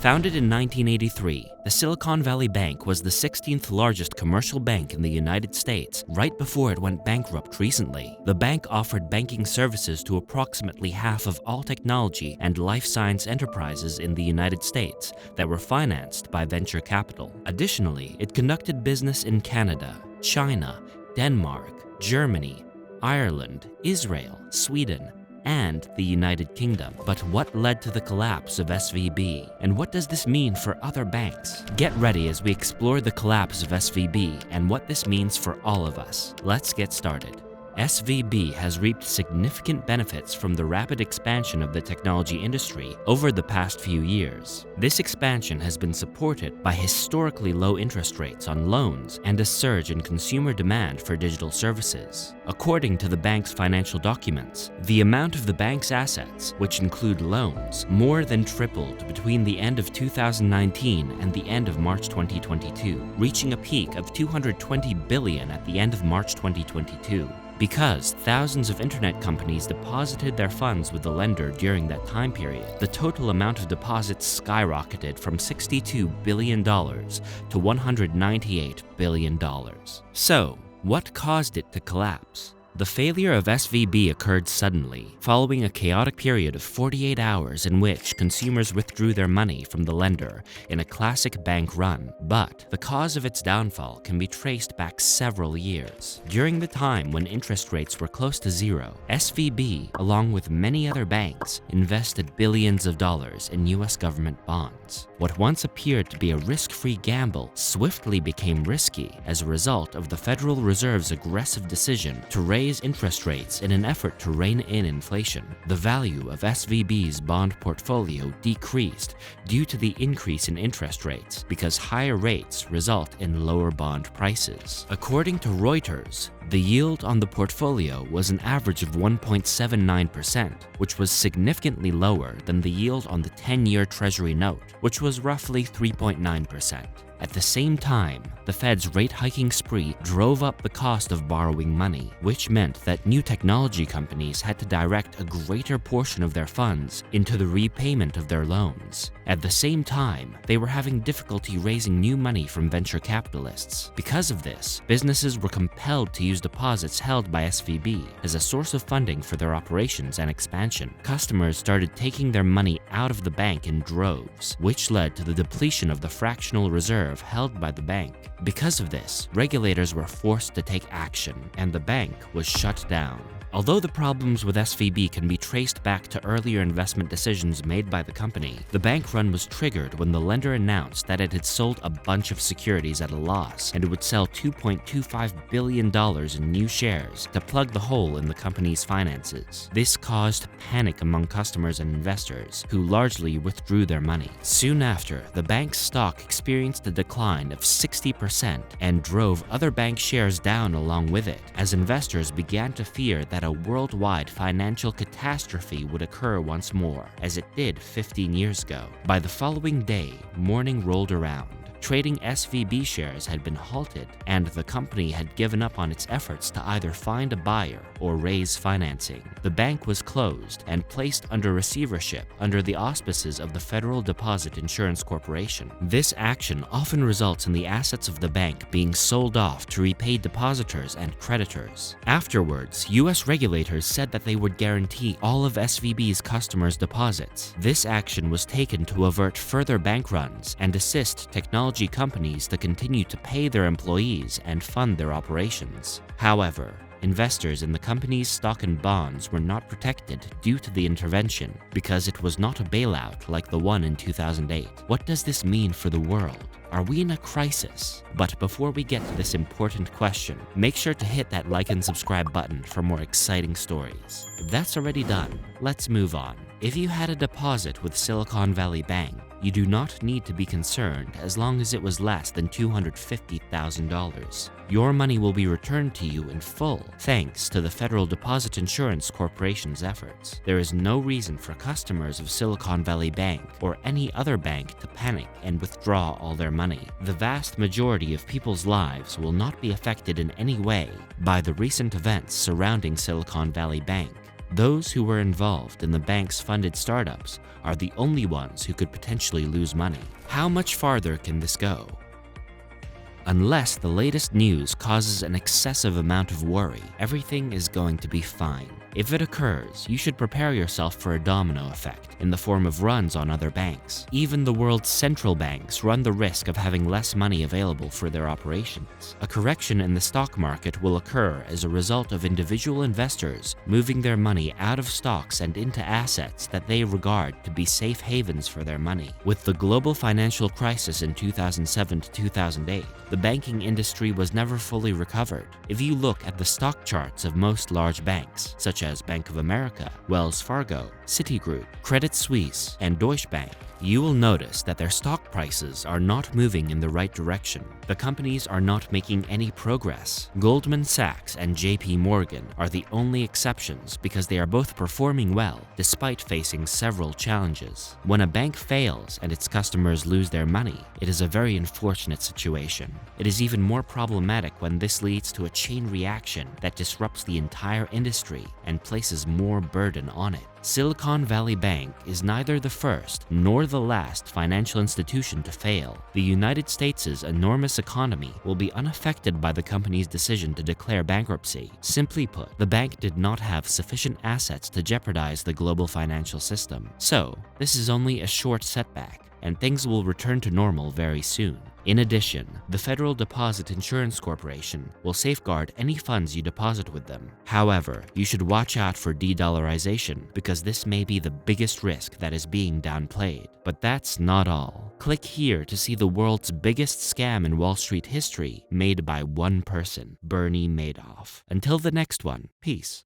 Founded in 1983, the Silicon Valley Bank was the 16th largest commercial bank in the United States right before it went bankrupt recently. The bank offered banking services to approximately half of all technology and life science enterprises in the United States that were financed by venture capital. Additionally, it conducted business in Canada, China, Denmark, Germany, Ireland, Israel, Sweden, and the United Kingdom. But what led to the collapse of SVB? And what does this mean for other banks? Get ready as we explore the collapse of SVB and what this means for all of us. Let's get started. SVB has reaped significant benefits from the rapid expansion of the technology industry over the past few years. This expansion has been supported by historically low interest rates on loans and a surge in consumer demand for digital services. According to the bank's financial documents, the amount of the bank's assets, which include loans, more than tripled between the end of 2019 and the end of March 2022, reaching a peak of $220 billion at the end of March 2022. Because thousands of internet companies deposited their funds with the lender during that time period, the total amount of deposits skyrocketed from $62 billion to $198 billion. So, what caused it to collapse? The failure of SVB occurred suddenly, following a chaotic period of 48 hours in which consumers withdrew their money from the lender in a classic bank run. But the cause of its downfall can be traced back several years. During the time when interest rates were close to zero, SVB, along with many other banks, invested billions of dollars in US government bonds. What once appeared to be a risk-free gamble swiftly became risky as a result of the Federal Reserve's aggressive decision to raise interest rates in an effort to rein in inflation. The value of SVB's bond portfolio decreased due to the increase in interest rates because higher rates result in lower bond prices. According to Reuters, the yield on the portfolio was an average of 1.79%, which was significantly lower than the yield on the 10-year Treasury note, which was roughly 3.9%. At the same time, the Fed's rate hiking spree drove up the cost of borrowing money, which meant that new technology companies had to direct a greater portion of their funds into the repayment of their loans. At the same time, they were having difficulty raising new money from venture capitalists. Because of this, businesses were compelled to use deposits held by SVB as a source of funding for their operations and expansion. Customers started taking their money out of the bank in droves, which led to the depletion of the fractional reserve held by the bank. Because of this, regulators were forced to take action, and the bank was shut down. Although the problems with SVB can be traced back to earlier investment decisions made by the company, the bank run was triggered when the lender announced that it had sold a bunch of securities at a loss and it would sell $2.25 billion in new shares to plug the hole in the company's finances. This caused panic among customers and investors, who largely withdrew their money. Soon after, the bank's stock experienced a decline of 60% and drove other bank shares down along with it, as investors began to fear that a worldwide financial catastrophe would occur once more, as it did 15 years ago. By the following day, morning rolled around. Trading SVB shares had been halted, and the company had given up on its efforts to either find a buyer or raise financing. The bank was closed and placed under receivership under the auspices of the Federal Deposit Insurance Corporation. This action often results in the assets of the bank being sold off to repay depositors and creditors. Afterwards, US regulators said that they would guarantee all of SVB's customers' deposits. This action was taken to avert further bank runs and assist technology companies to continue to pay their employees and fund their operations. However, investors in the company's stock and bonds were not protected due to the intervention because it was not a bailout like the one in 2008. What does this mean for the world? Are we in a crisis? But before we get to this important question, make sure to hit that like and subscribe button for more exciting stories. If that's already done, let's move on. If you had a deposit with Silicon Valley Bank, you do not need to be concerned as long as it was less than $250,000. Your money will be returned to you in full thanks to the Federal Deposit Insurance Corporation's efforts. There is no reason for customers of Silicon Valley Bank or any other bank to panic and withdraw all their money. The vast majority of people's lives will not be affected in any way by the recent events surrounding Silicon Valley Bank. Those who were involved in the bank's funded startups are the only ones who could potentially lose money. How much farther can this go? Unless the latest news causes an excessive amount of worry, everything is going to be fine. If it occurs, you should prepare yourself for a domino effect in the form of runs on other banks. Even the world's central banks run the risk of having less money available for their operations. A correction in the stock market will occur as a result of individual investors moving their money out of stocks and into assets that they regard to be safe havens for their money. With the global financial crisis in 2007 to 2008, the banking industry was never fully recovered. If you look at the stock charts of most large banks, such as Bank of America, Wells Fargo, Citigroup, Credit Suisse, and Deutsche Bank, you will notice that their stock prices are not moving in the right direction. The companies are not making any progress. Goldman Sachs and JP Morgan are the only exceptions because they are both performing well despite facing several challenges. When a bank fails and its customers lose their money, it is a very unfortunate situation. It is even more problematic when this leads to a chain reaction that disrupts the entire industry and places more burden on it. Silicon Valley Bank is neither the first nor the last financial institution to fail. The United States' enormous economy will be unaffected by the company's decision to declare bankruptcy. Simply put, the bank did not have sufficient assets to jeopardize the global financial system. So, this is only a short setback, and things will return to normal very soon. In addition, the Federal Deposit Insurance Corporation will safeguard any funds you deposit with them. However, you should watch out for de-dollarization because this may be the biggest risk that is being downplayed. But that's not all. Click here to see the world's biggest scam in Wall Street history made by one person, Bernie Madoff. Until the next one, peace.